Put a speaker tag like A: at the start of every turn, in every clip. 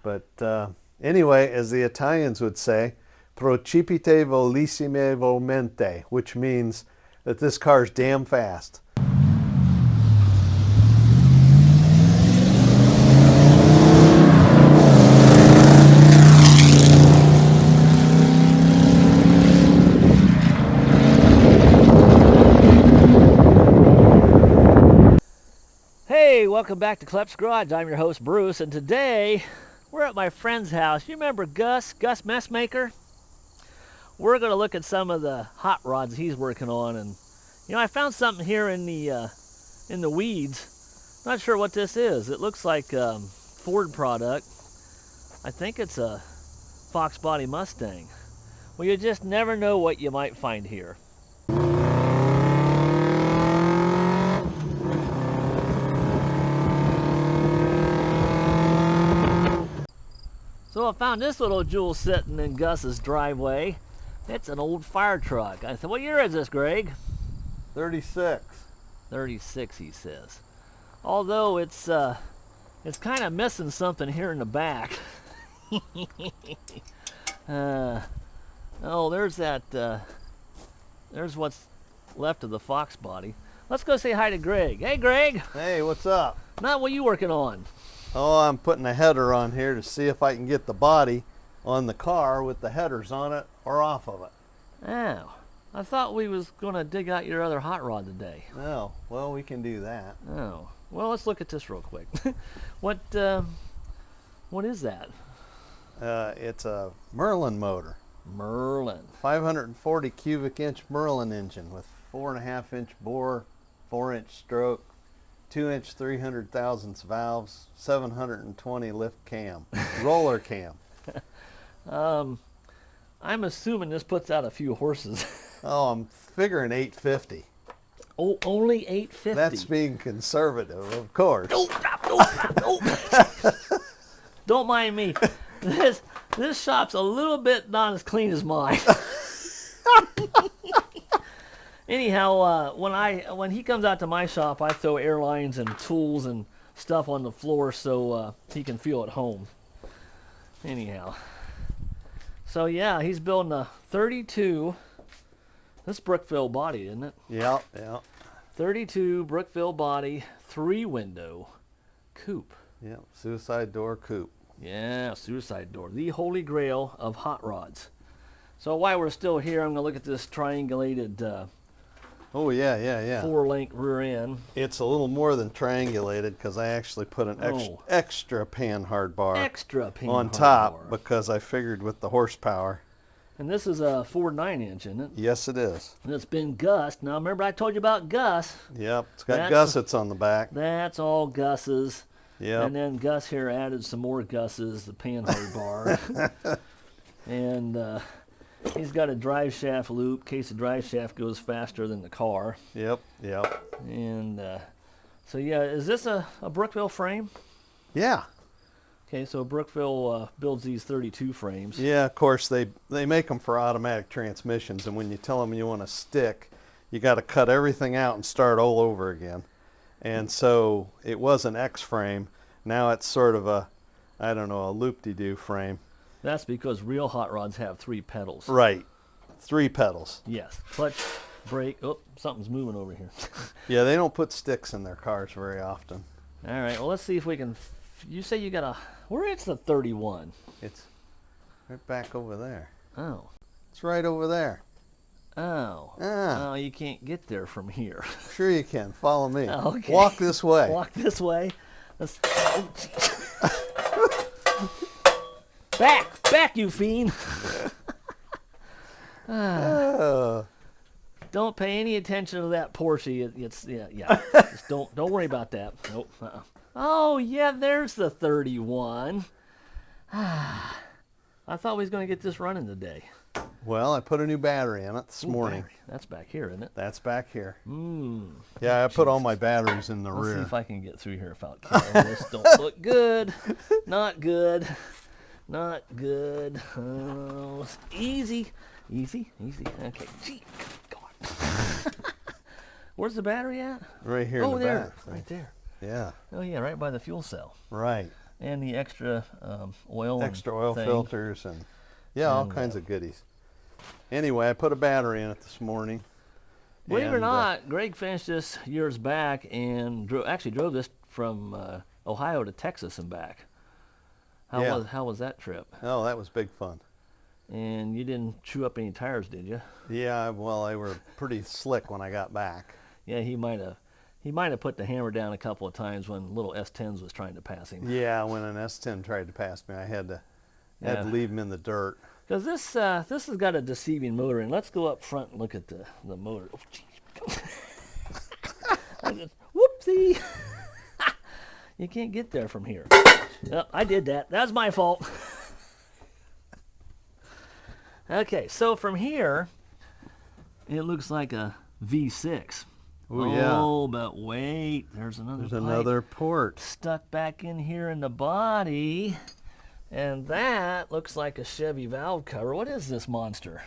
A: But anyway, as the Italians would say, procipite volissimamente, which means that this car's damn fast.
B: Hey, welcome back to Klep's Garage. I'm your host, Bruce, and today we're at my friend's house. You remember Gus Messmaker? We're going to look at some of the hot rods he's working on, and I found something here in the weeds. Not sure what this is. It looks like Ford product. I think it's a Fox Body Mustang. Well, you just never know what you might find here. So I found this little jewel sitting in Gus's driveway. It's an old fire truck. I said, what year is this, Greg?
A: 36.
B: 36, he says. Although it's kind of missing something here in the back. Oh, there's that. There's what's left of the Fox body. Let's go say hi to Greg. Hey, Greg.
A: Hey, what's up?
B: Not what you working on?
A: Oh, I'm putting a header on here to see if I can get the body on the car with the headers on it or off of it.
B: Oh, I thought we was going to dig out your other hot rod today.
A: Oh, well, we can do that.
B: Oh, well, let's look at this real quick. What is that?
A: It's a Merlin motor.
B: Merlin.
A: 540 cubic inch Merlin engine with 4.5 inch bore, 4-inch stroke, 2-inch 300 thousandths valves, 720 lift cam, roller cam.
B: I'm assuming this puts out a few horses.
A: Oh, I'm figuring 850.
B: Oh, only 850.
A: That's being conservative, of course.
B: Don't mind me. This shop's a little bit not as clean as mine. Anyhow, when he comes out to my shop, I throw airlines and tools and stuff on the floor so he can feel at home. Anyhow, so yeah, he's building a 32. This Brookville body, isn't it?
A: Yeah.
B: 32 Brookville body, 3-window coupe.
A: Yeah, suicide door coupe.
B: Yeah, suicide door, the holy grail of hot rods. So while we're still here, I'm gonna look at this triangulated.
A: Oh yeah.
B: 4-link rear end.
A: It's a little more than triangulated because I actually put an extra pan hard bar on top because I figured with the horsepower.
B: And this is a Ford 9-inch, isn't it?
A: Yes, it is.
B: And it's been Gus. Now remember I told you about Gus.
A: Yep, it's got gussets on the back.
B: That's all Gus's.
A: Yep.
B: And then Gus here added some more Gus's, the pan hard bar. And he's got a drive shaft loop in case the drive shaft goes faster than the car.
A: Yep.
B: And so yeah, is this a Brookville frame?
A: Yeah.
B: Okay, so Brookville builds these 32 frames.
A: Yeah, of course they make them for automatic transmissions, and when you tell them you want a stick, you got to cut everything out and start all over again. And so it was an X frame. Now it's sort of a loop-de-doo frame.
B: That's because real hot rods have 3 pedals.
A: Right. 3 pedals.
B: Yes. Clutch, brake. Oh, something's moving over here.
A: Yeah, they don't put sticks in their cars very often.
B: All right. Well, let's see if we can. You say you got a. Where is the 31?
A: It's right back over there.
B: Oh.
A: It's right over there.
B: Oh.
A: Ah.
B: Oh, you can't get there from here.
A: Sure you can. Follow me.
B: Okay.
A: Walk this way.
B: Walk this way. Let's. Back, you fiend. Don't pay any attention to that Porsche. It's yeah. Just don't worry about that. Nope. Oh yeah, there's the 31. I thought we was going to get this running today.
A: Well, I put a new battery in it this morning.
B: Battery. That's back here, isn't it?
A: That's back here.
B: Mm.
A: Yeah, I put all my batteries in the rear.
B: Let's see if I can get through here without killing this. Don't look good. Not good. Not good. Easy. Okay. Gee, go on. Where's the battery at?
A: Right here in the
B: there.
A: back.
B: Right there.
A: Yeah.
B: Oh, yeah, right by the fuel cell.
A: Right.
B: And the extra oil.
A: Extra oil
B: thing.
A: filters and yeah, all
B: And,
A: kinds of goodies. Anyway, I put a battery in it this morning.
B: Believe it or
A: and,
B: not, Greg finished this years back and actually drove this from Ohio to Texas and back. How was that trip?
A: Oh, that was big fun.
B: And you didn't chew up any tires, did you?
A: Yeah, well, they were pretty slick when I got back.
B: Yeah, he might have put the hammer down a couple of times when little S10s was trying to pass him.
A: Yeah, when an S10 tried to pass me, I had to leave him in the dirt.
B: Because this has got a deceiving motor, and let's go up front and look at the motor. Oh, geez. Whoopsie! You can't get there from here. Oh, I did that. That's my fault. Okay, so from here, it looks like a V6.
A: Oh, yeah.
B: Oh, but wait, there's
A: another port
B: stuck back in here in the body. And that looks like a Chevy valve cover. What is this monster?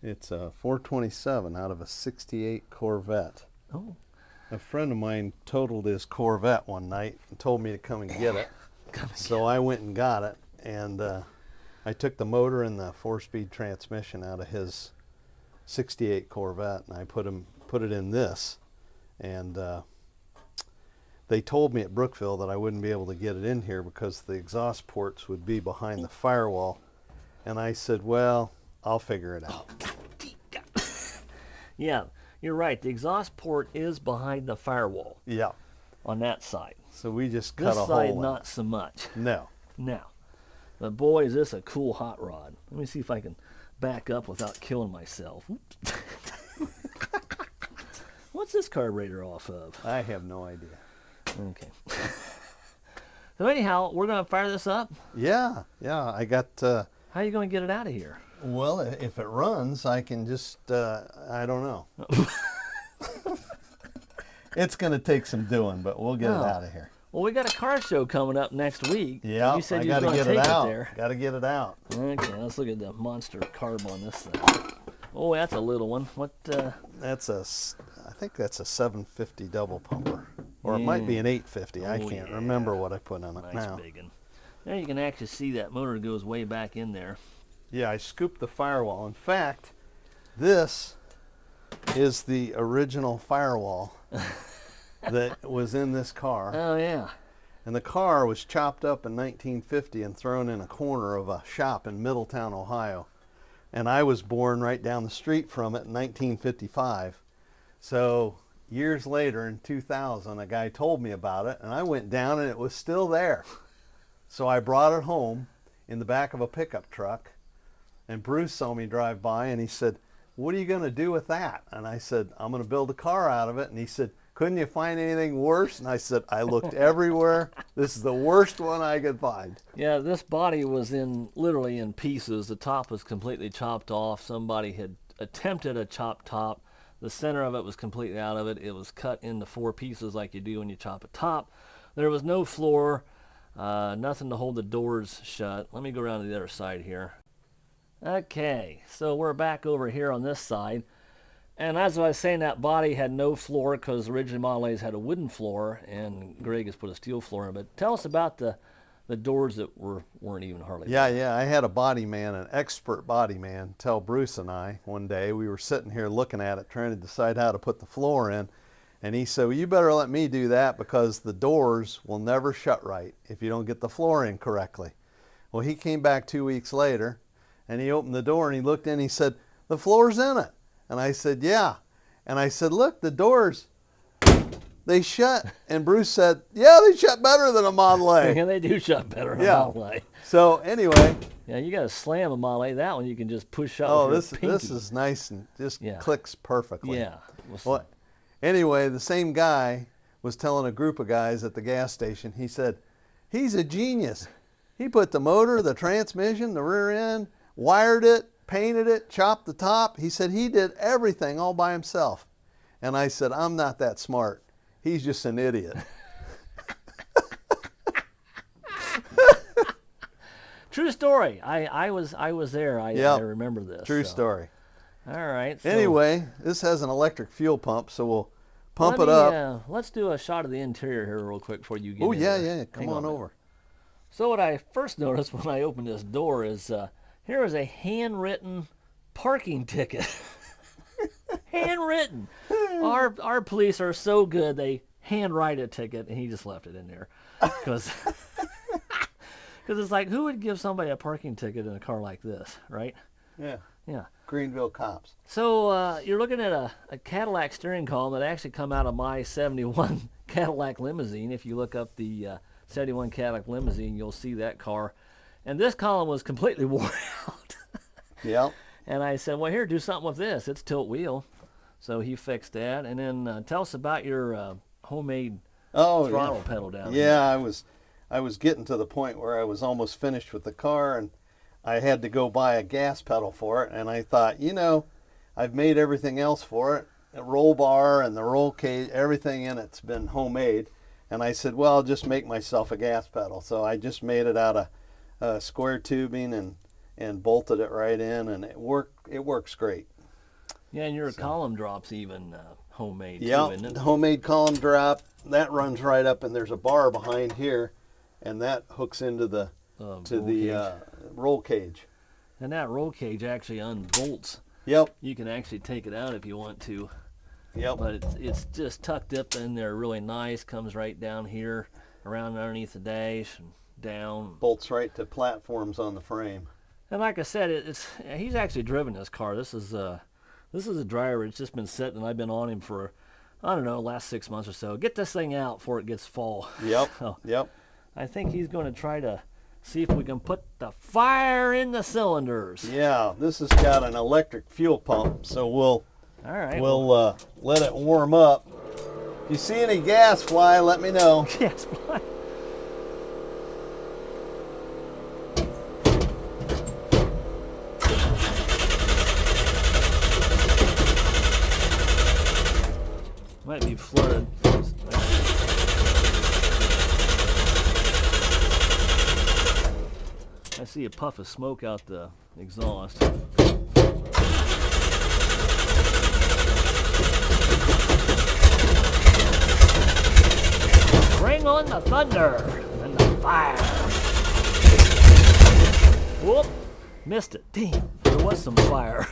A: It's a 427 out of a 68 Corvette.
B: Oh.
A: A friend of mine totaled his Corvette one night and told me to come and get it. So I went and got it, and I took the motor and the 4-speed transmission out of his 68 Corvette, and I put it in this. And they told me at Brookville that I wouldn't be able to get it in here because the exhaust ports would be behind the firewall. And I said, well, I'll figure it out.
B: Yeah, you're right. The exhaust port is behind the firewall.
A: Yeah.
B: On that side.
A: So we just cut a hole.
B: This side,
A: in
B: not
A: it.
B: so much.
A: No.
B: Now, but boy, is this a cool hot rod. Let me see if I can back up without killing myself. What's this carburetor off of?
A: I have no idea.
B: Okay. So anyhow, we're going to fire this up?
A: Yeah, I got...
B: How are you going to get it out of here?
A: Well, if it runs, I can just... I don't know. It's going to take some doing, but we'll get it out of here.
B: Well, we got a car show coming up next week.
A: Yeah,
B: you said
A: I
B: you were
A: got to
B: going
A: get
B: to
A: it
B: take
A: out.
B: it there.
A: Got to get it out.
B: Okay, let's look at the monster carb on this thing. Oh, that's a little one. What?
A: That's I think that's a 750 double pumper, or it might be an 850. I can't remember what I put on it now.
B: Nice big one. There you can actually see that motor goes way back in there.
A: Yeah, I scooped the firewall. In fact, this is the original firewall that was in this car.
B: Oh yeah.
A: And the car was chopped up in 1950 and thrown in a corner of a shop in Middletown, Ohio. And I was born right down the street from it in 1955. So years later, in 2000, a guy told me about it, and I went down and it was still there. So I brought it home in the back of a pickup truck, and Bruce saw me drive by and he said, "What are you going to do with that?" And I said, "I'm going to build a car out of it." And he said, "Couldn't you find anything worse?" And I said, "I looked everywhere. This is the worst one I could find."
B: Yeah, this body was literally in pieces. The top was completely chopped off. Somebody had attempted a chopped top. The center of it was completely out of it. It was cut into 4 pieces like you do when you chop a top. There was no floor, nothing to hold the doors shut. Let me go around to the other side here. Okay, so we're back over here on this side. And as I was saying, that body had no floor because originally Model A's had a wooden floor, and Greg has put a steel floor in it. But tell us about the doors that weren't even hardly
A: Yeah, I had a body man, an expert body man, tell Bruce and I one day, we were sitting here looking at it, trying to decide how to put the floor in. And he said, "Well, you better let me do that because the doors will never shut right if you don't get the floor in correctly." Well, he came back 2 weeks later, and he opened the door and he looked in and he said, "The floor's in it." And I said, "Yeah." And I said, "Look, the doors, they shut." And Bruce said, "Yeah, they shut better than a Model A."
B: Yeah, they do shut better than a Model A.
A: So anyway.
B: Yeah, you got to slam a Model A. That one you can just push up.
A: Oh,
B: with your
A: this
B: pinky.
A: is nice and just clicks perfectly.
B: Yeah.
A: Well, anyway, the same guy was telling a group of guys at the gas station, he said, "He's a genius. He put the motor, the transmission, the rear end, wired it, painted it, chopped the top." He said he did everything all by himself. And I said, "I'm not that smart. He's just an idiot."
B: True story. I was there. I remember this.
A: True story.
B: All right. So
A: anyway, this has an electric fuel pump, so we'll pump it up.
B: Let's do a shot of the interior here real quick before you get
A: Oh,
B: in
A: yeah,
B: there.
A: yeah. Come on over.
B: So what I first noticed when I opened this door is here is a handwritten parking ticket. Handwritten. Our police are so good, they handwrite a ticket, and he just left it in there. Because it's like, who would give somebody a parking ticket in a car like this, right?
A: Yeah.
B: Yeah.
A: Greenville cops.
B: So you're looking at a Cadillac steering column that actually come out of my 71 Cadillac limousine. If you look up the 71 Cadillac limousine, you'll see that car. And this column was completely worn out.
A: Yep.
B: And I said, well, here, do something with this. It's tilt wheel. So he fixed that. And then tell us about your homemade throttle pedal down here.
A: Yeah, I was getting to the point where I was almost finished with the car, and I had to go buy a gas pedal for it. And I thought, you know, I've made everything else for it. The roll bar and the roll cage, everything in it's been homemade. And I said, well, I'll just make myself a gas pedal. So I just made it out of square tubing and bolted it right in, and it works great.
B: Yeah, and your column drop's even homemade
A: Yeah,
B: too, isn't it?
A: homemade column drop. That runs right up, and there's a bar behind here, and that hooks into the roll cage.
B: And that roll cage actually unbolts.
A: Yep.
B: You can actually take it out if you want to.
A: Yep.
B: But it's just tucked up in there really nice. Comes right down here, around underneath the dash, and down.
A: Bolts right to platforms on the frame.
B: And like I said, he's actually driven this car. This is a driver. It's just been sitting, and I've been on him for, I don't know, last 6 months or so. Get this thing out before it gets fall.
A: Yep.
B: So
A: Yep.
B: I think he's going to try to see if we can put the fire in the cylinders.
A: Yeah, this has got an electric fuel pump, so we'll let it warm up. If you see any gas fly, let me know.
B: Yes, fly. Might be flooded. I see a puff of smoke out the exhaust. Bring on the thunder and the fire. Whoop! Missed it. Damn, there was some fire.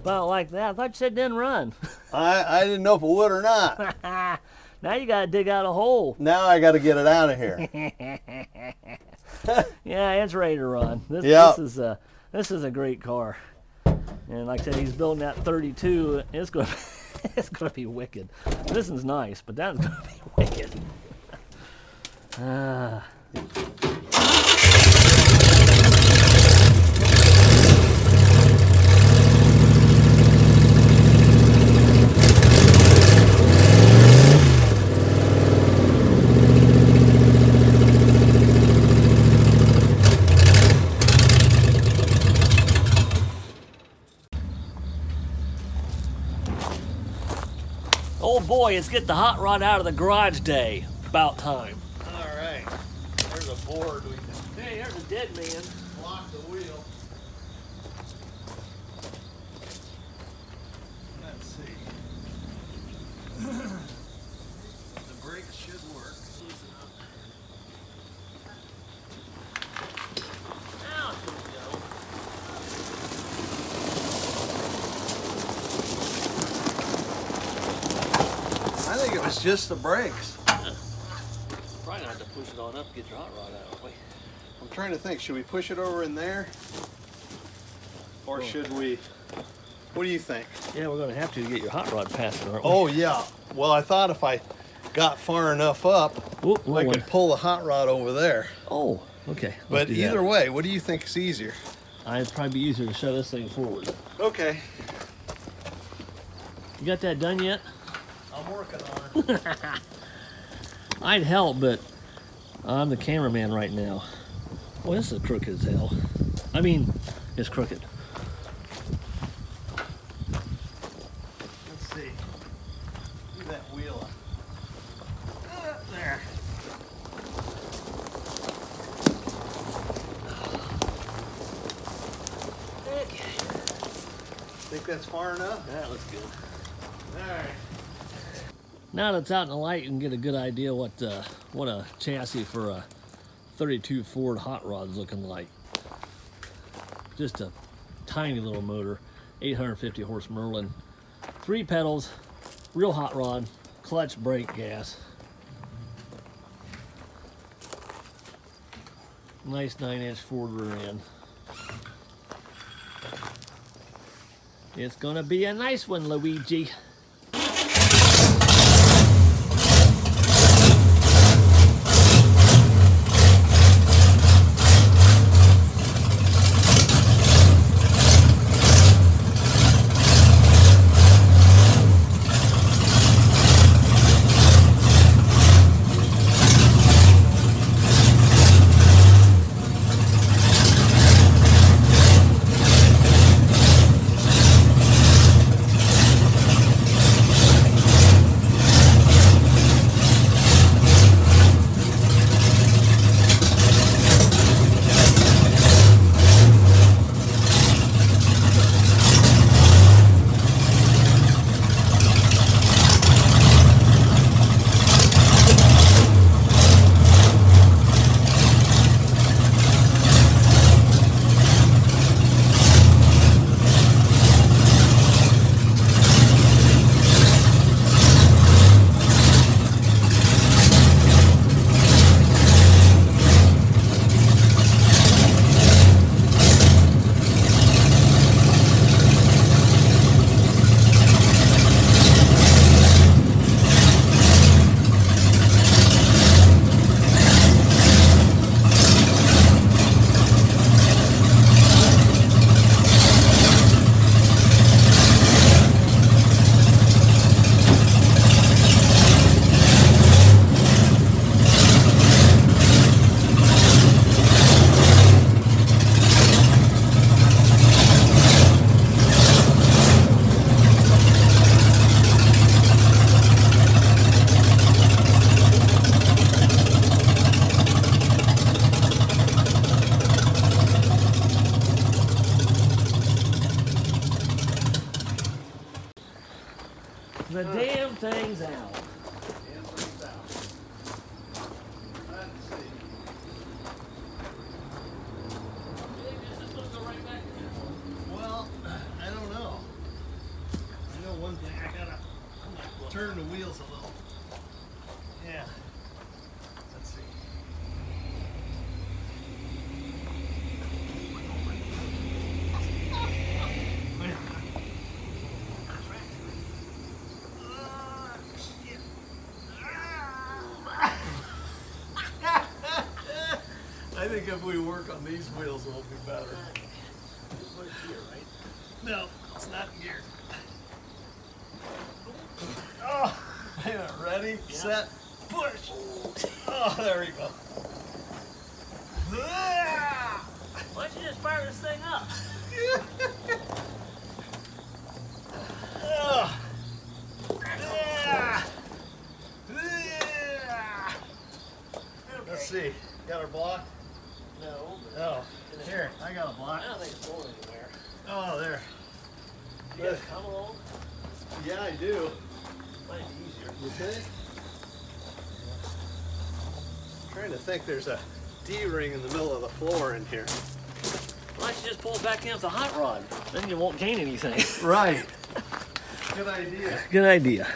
B: About like that. I thought you said didn't run.
A: I didn't know if it would or not.
B: Now you gotta dig out a hole.
A: Now I got to get it out of here.
B: Yeah, it's ready to run. This is a great car. And like I said, he's building that 32. It's gonna be wicked. This one's nice, but that's gonna be wicked. Oh boy, let's get the hot rod out of the garage day. About time.
A: All right. There's a board. We can
B: Hey, there's a dead man.
A: block the wheel. Let's see. The brakes should work. Loosen up.
B: Now here we go.
A: I think it was just the brakes.
B: Probably gonna have to push it on up to get your hot rod out, aren't we?
A: I'm trying to think. Should we push it over in there? Or should we? What do you think?
B: Yeah, we're gonna have to get your hot rod past it, aren't we?
A: Oh, yeah. Well, I thought if I got far enough up, I could pull the hot rod over there.
B: Oh, okay.
A: But either way, what do you think is easier?
B: It'd probably be easier to shove this thing forward.
A: Okay.
B: You got that done yet?
A: I'm working on it.
B: I'd help, but I'm the cameraman right now. Well, this is crooked as hell. I mean, it's crooked.
A: Let's see. Do that wheel. There.
B: Okay.
A: Think that's far enough?
B: That looks good.
A: All right.
B: Now that it's out in the light, you can get a good idea what a chassis for a 32 Ford hot rod's looking like. Just a tiny little motor, 850 horse Merlin, 3 pedals, real hot rod, clutch, brake, gas. Nice 9-inch Ford rear end. It's gonna be a nice one, Luigi. The damn thing's out.
A: Well, I don't know. I know one thing. I gotta turn the wheels a little. Yeah. Let's see. I think if we work on these wheels, it'll be better.
B: Put it here, right?
A: No, it's not in gear. Oh, ready, set, push. Oh, there you go.
B: Why don't you just fire this thing up?
A: Let's see. Got our block?
B: No.
A: Oh, here. I got a block.
B: I don't think it's going anywhere.
A: Oh, there.
B: You guys come along?
A: Yeah, I do.
B: Might be easier.
A: You think? I'm trying to think. There's a D-ring in the middle of the floor in here.
B: Why don't you just pull it back in with a hot rod? Then you won't gain anything.
A: Right. Good idea.
B: Good idea.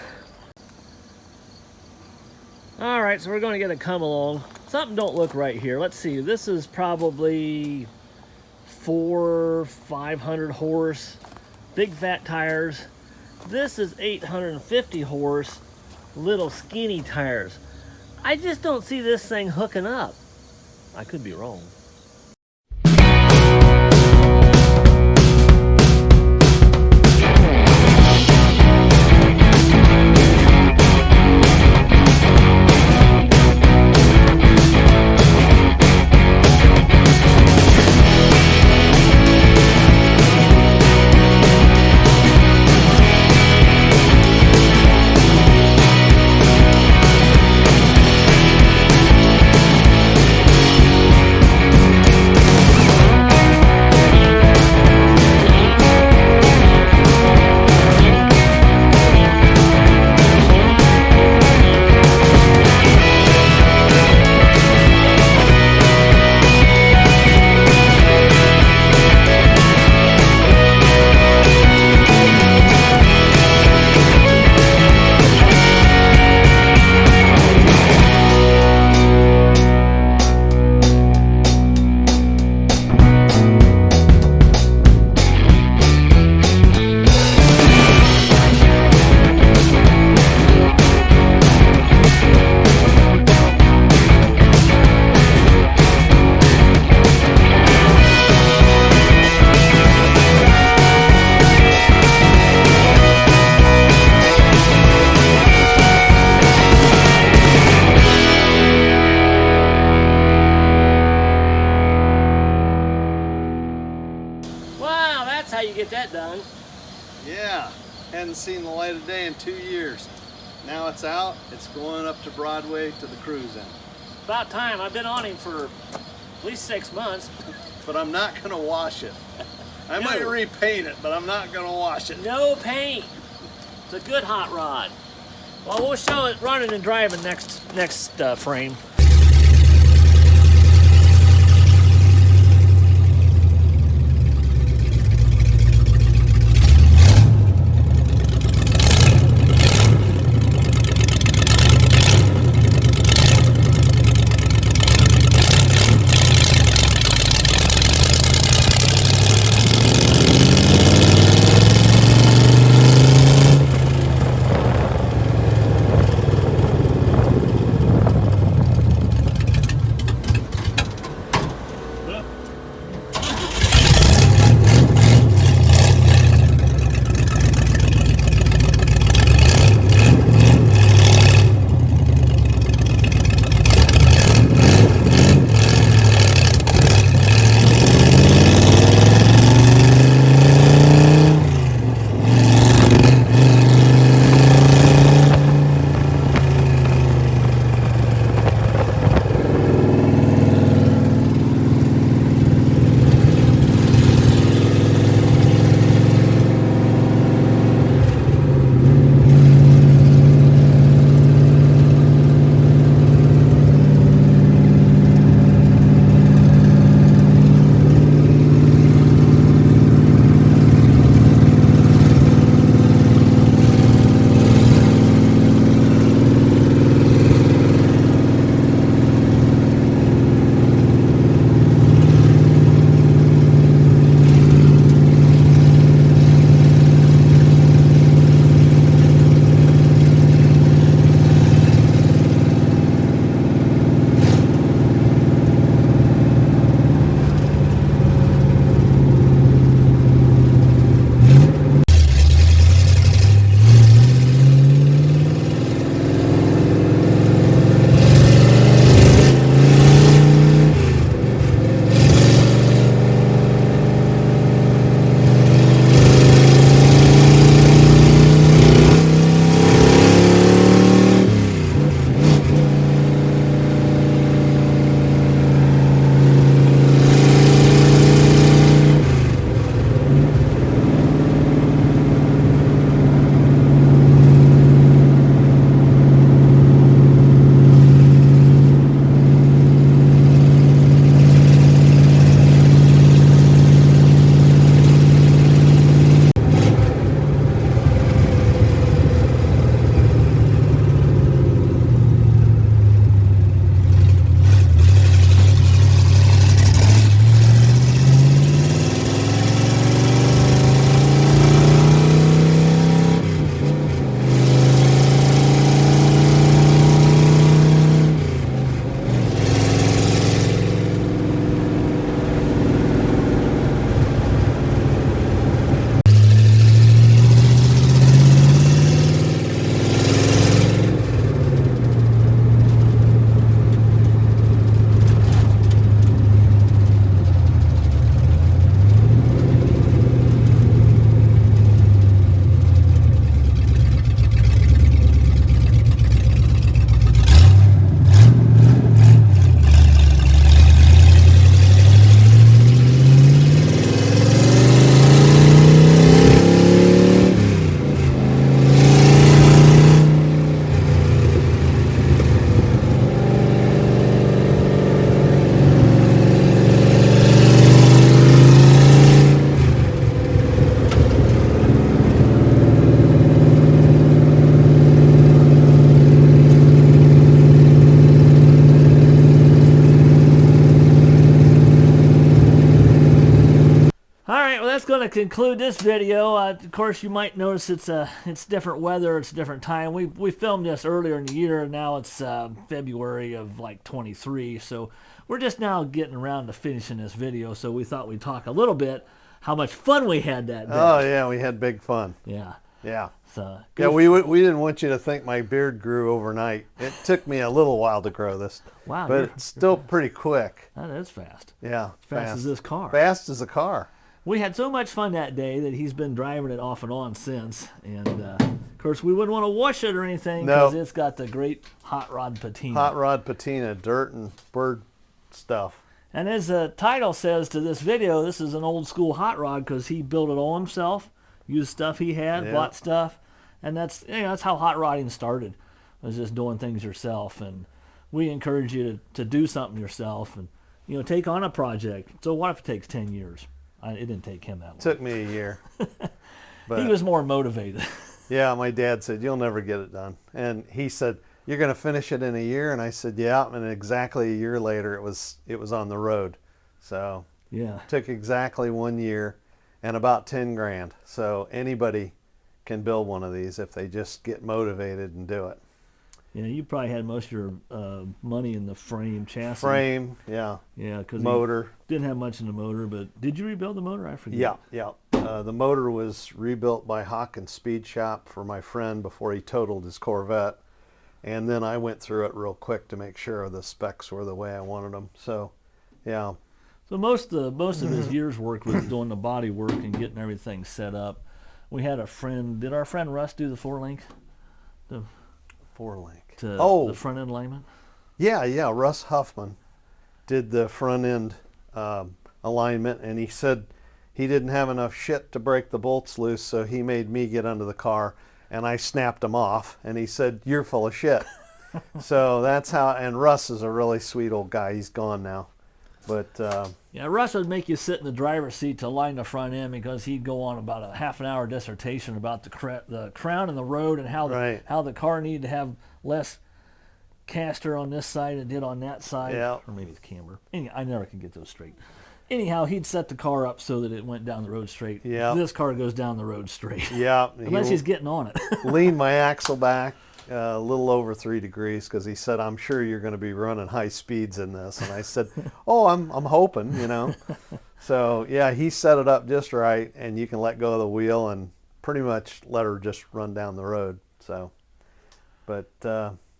B: All right, so we're going to get a come along. Something don't look right here. Let's see. This is probably 500 horse, big fat tires. This is 850 horse, little skinny tires. I just don't see this thing hooking up. I could be wrong. that's how you get that done.
A: Yeah, hadn't seen the light of day in 2 years. Now it's out, it's going up to Broadway to the cruise in.
B: About time. I've been on him for at least 6 months.
A: But I'm not going to wash it. I might repaint it, but I'm not going to wash it.
B: No paint. It's a good hot rod. Well, we'll show it running and driving next frame. that's going to conclude this video. Of course, you might notice it's different weather, it's different time. We filmed this earlier in the year, and now it's February of like 23. So we're just now getting around to finishing this video. So we thought we'd talk a little bit how much fun we had that day.
A: Oh yeah, we had big fun.
B: Yeah.
A: Yeah.
B: So
A: yeah, we didn't want you to think my beard grew overnight. It took me a little while to grow this.
B: Wow.
A: But it's still pretty quick.
B: That is fast.
A: Yeah.
B: Fast as this car.
A: Fast as a car.
B: We had so much fun that day that he's been driving it off and on since. And, of course, we wouldn't want to wash it or anything because it's got the great hot rod patina.
A: Hot rod patina, dirt and bird stuff.
B: And as the title says to this video, this is an old school hot rod because he built it all himself, used stuff he had, bought stuff. And that's, that's how hot rodding started, was just doing things yourself. And we encourage you to do something yourself and, take on a project. So what if it takes 10 years? It didn't take him that long.
A: Took me a year. But
B: he was more motivated.
A: Yeah, my dad said, you'll never get it done. And he said, you're going to finish it in a year? And I said, yeah. And exactly a year later, it was on the road. So
B: yeah,
A: it took exactly 1 year and about 10 grand. So anybody can build one of these if they just get motivated and do it.
B: Yeah, you probably had most of your money in the frame chassis.
A: Frame, yeah.
B: Yeah, because
A: motor.
B: Didn't have much in the motor, but did you rebuild the motor? I forget.
A: Yeah. The motor was rebuilt by Hawkins Speed Shop for my friend before he totaled his Corvette. And then I went through it real quick to make sure the specs were the way I wanted them. So, yeah.
B: So most of his year's work was doing the body work and getting everything set up. We had a friend. Did our friend Russ do the 4-link? The
A: 4-link.
B: The front end alignment?
A: Yeah. Russ Huffman did the front end alignment, and he said he didn't have enough shit to break the bolts loose, so he made me get under the car, and I snapped them off, and he said, you're full of shit. So that's how, and Russ is a really sweet old guy. He's gone now. But
B: yeah, Russ would make you sit in the driver's seat to line the front end because he'd go on about a half-an-hour dissertation about the crown and the road and how the car needed to have less caster on this side than it did on that side, or maybe the camber. Anyway, I never could get those straight. Anyhow, he'd set the car up so that it went down the road straight.
A: Yeah,
B: this car goes down the road straight.
A: Yeah,
B: unless he's getting on it.
A: Lean my axle back a little over 3 degrees because he said, I'm sure you're going to be running high speeds in this. And I said, oh, I'm hoping, So, yeah, he set it up just right, and you can let go of the wheel and pretty much let her just run down the road. So, but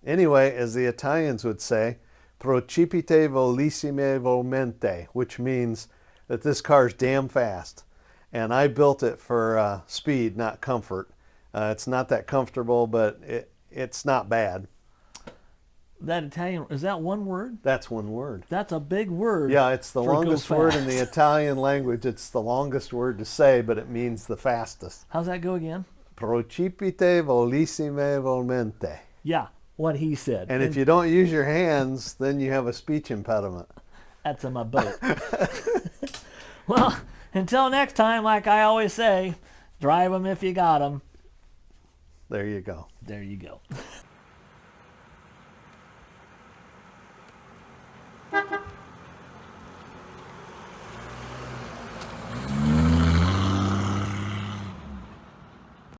A: anyway, as the Italians would say, Procipite volissime volmente, which means that this car's damn fast. And I built it for speed, not comfort. It's not that comfortable, but it's not bad.
B: That Italian, is that one word?
A: That's one word.
B: That's a big word.
A: Yeah, it's the longest word in the Italian language. It's the longest word to say, but it means the fastest.
B: How's that go again?
A: Procipite volissime volmente.
B: Yeah, what he said.
A: And if you don't use your hands, then you have a speech impediment.
B: That's on my boat. Well, until next time, like I always say, drive them if you got them.
A: There you go.
B: There you go.